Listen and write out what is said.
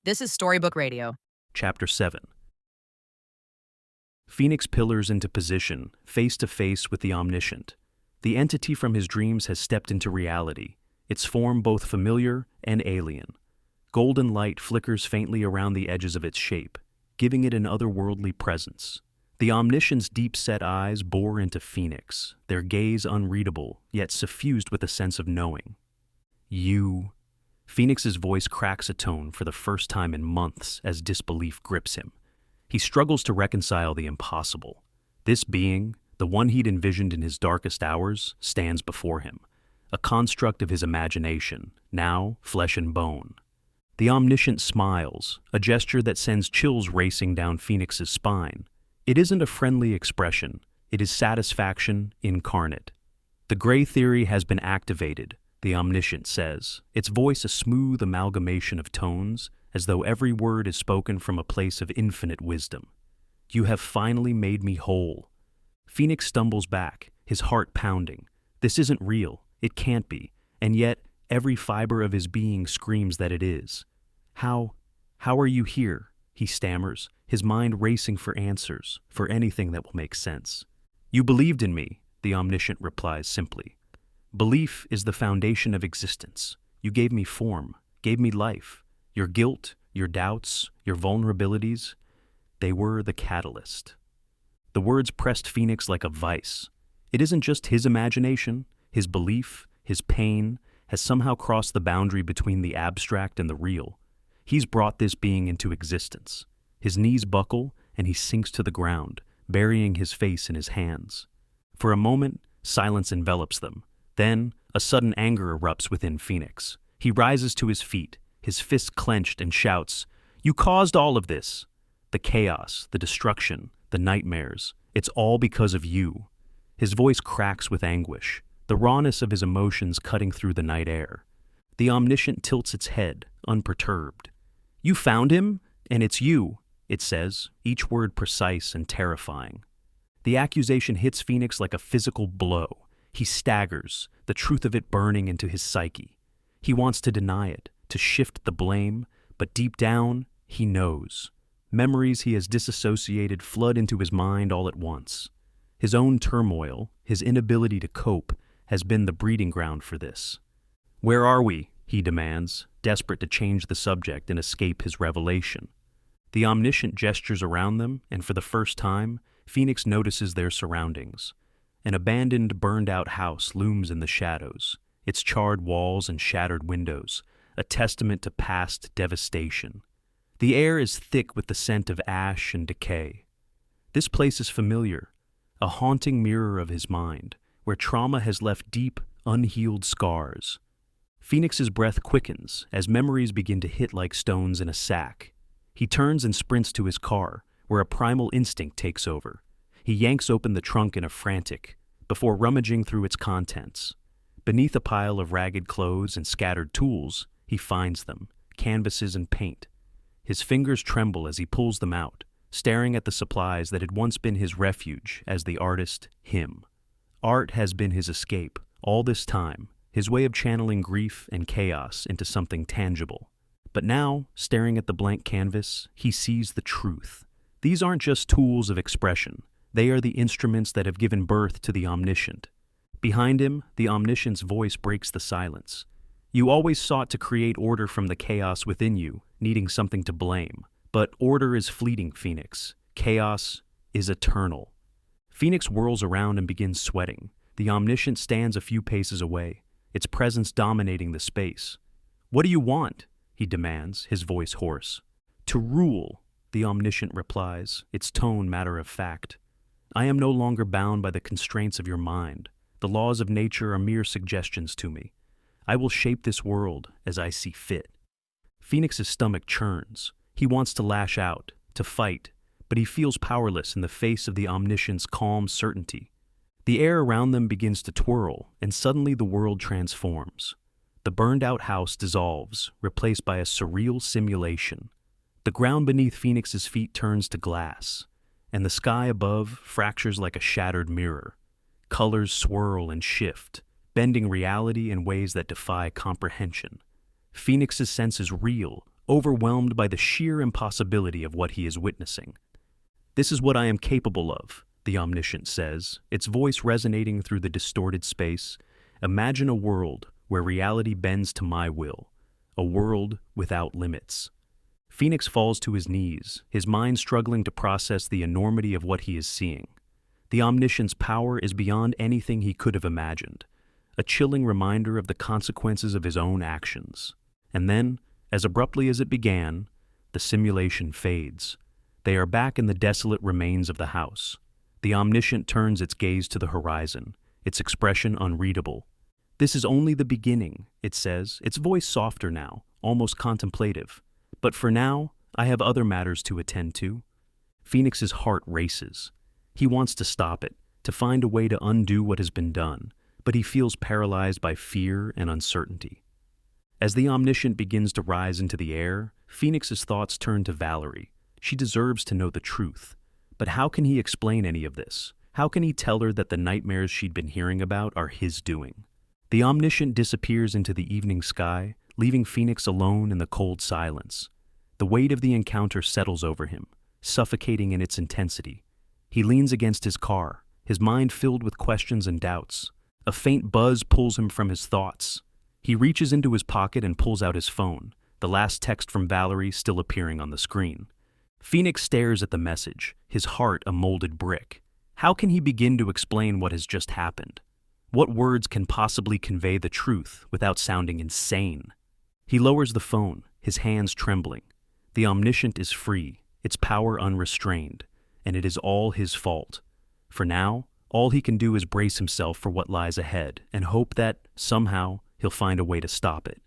This is Storybook Radio. Chapter 7. Phoenix pillars into position, face to face with the omniscient. The entity from his dreams has stepped into reality, its form both familiar and alien. Golden light flickers faintly around the edges of its shape, giving it an otherworldly presence. The omniscient's deep-set eyes bore into Phoenix, their gaze unreadable, yet suffused with a sense of knowing. You... Phoenix's voice cracks a tone for the first time in months as disbelief grips him. He struggles to reconcile the impossible. This being, the one he'd envisioned in his darkest hours, stands before him, a construct of his imagination, now flesh and bone. The omniscient smiles, a gesture that sends chills racing down Phoenix's spine. It isn't a friendly expression, it is satisfaction incarnate. The gray theory has been activated, the omniscient says, its voice a smooth amalgamation of tones, as though every word is spoken from a place of infinite wisdom. You have finally made me whole. Phoenix stumbles back, his heart pounding. This isn't real, it can't be, and yet every fiber of his being screams that it is. How are you here? He stammers, his mind racing for answers, for anything that will make sense. You believed in me, the omniscient replies simply. Belief is the foundation of existence. You gave me form, gave me life. Your guilt, your doubts, your vulnerabilities, they were the catalyst. The words pressed Phoenix like a vice. It isn't just his imagination, his belief, his pain, has somehow crossed the boundary between the abstract and the real. He's brought this being into existence. His knees buckle, and he sinks to the ground, burying his face in his hands. For a moment, silence envelops them. Then, a sudden anger erupts within Phoenix. He rises to his feet, his fists clenched, and shouts, "You caused all of this! The chaos, the destruction, the nightmares, it's all because of you." His voice cracks with anguish, the rawness of his emotions cutting through the night air. The omniscient tilts its head, unperturbed. "You found him, and it's you," it says, each word precise and terrifying. The accusation hits Phoenix like a physical blow. He staggers, the truth of it burning into his psyche. He wants to deny it, to shift the blame, but deep down, he knows. Memories he has disassociated flood into his mind all at once. His own turmoil, his inability to cope, has been the breeding ground for this. "Where are we?" he demands, desperate to change the subject and escape his revelation. The omniscient gestures around them, and for the first time, Phoenix notices their surroundings. An abandoned, burned-out house looms in the shadows, its charred walls and shattered windows, a testament to past devastation. The air is thick with the scent of ash and decay. This place is familiar, a haunting mirror of his mind, where trauma has left deep, unhealed scars. Phoenix's breath quickens as memories begin to hit like stones in a sack. He turns and sprints to his car, where a primal instinct takes over. He yanks open the trunk in a frantic, before rummaging through its contents. Beneath a pile of ragged clothes and scattered tools, he finds them, canvases and paint. His fingers tremble as he pulls them out, staring at the supplies that had once been his refuge as the artist, him. Art has been his escape, all this time, his way of channeling grief and chaos into something tangible. But now, staring at the blank canvas, he sees the truth. These aren't just tools of expression. They are the instruments that have given birth to the omniscient. Behind him, the omniscient's voice breaks the silence. You always sought to create order from the chaos within you, needing something to blame. But order is fleeting, Phoenix. Chaos is eternal. Phoenix whirls around and begins sweating. The omniscient stands a few paces away, its presence dominating the space. "What do you want?" he demands, his voice hoarse. "To rule," the omniscient replies, its tone matter of fact. "I am no longer bound by the constraints of your mind. The laws of nature are mere suggestions to me. I will shape this world as I see fit." Phoenix's stomach churns. He wants to lash out, to fight, but he feels powerless in the face of the omniscient's calm certainty. The air around them begins to twirl, and suddenly the world transforms. The burned-out house dissolves, replaced by a surreal simulation. The ground beneath Phoenix's feet turns to glass, and the sky above fractures like a shattered mirror. Colors swirl and shift, bending reality in ways that defy comprehension. Phoenix's senses reel, overwhelmed by the sheer impossibility of what he is witnessing. "This is what I am capable of," the omniscient says, its voice resonating through the distorted space. "Imagine a world where reality bends to my will, a world without limits." Phoenix falls to his knees, his mind struggling to process the enormity of what he is seeing. The omniscient's power is beyond anything he could have imagined, a chilling reminder of the consequences of his own actions. And then, as abruptly as it began, the simulation fades. They are back in the desolate remains of the house. The omniscient turns its gaze to the horizon, its expression unreadable. "This is only the beginning," it says, its voice softer now, almost contemplative. "But for now, I have other matters to attend to." Phoenix's heart races. He wants to stop it, to find a way to undo what has been done, but he feels paralyzed by fear and uncertainty. As the omniscient begins to rise into the air, Phoenix's thoughts turn to Valerie. She deserves to know the truth. But how can he explain any of this? How can he tell her that the nightmares she'd been hearing about are his doing? The omniscient disappears into the evening sky, leaving Phoenix alone in the cold silence. The weight of the encounter settles over him, suffocating in its intensity. He leans against his car, his mind filled with questions and doubts. A faint buzz pulls him from his thoughts. He reaches into his pocket and pulls out his phone, the last text from Valerie still appearing on the screen. Phoenix stares at the message, his heart a molded brick. How can he begin to explain what has just happened? What words can possibly convey the truth without sounding insane? He lowers the phone, his hands trembling. The omniscient is free, its power unrestrained, and it is all his fault. For now, all he can do is brace himself for what lies ahead and hope that, somehow, he'll find a way to stop it.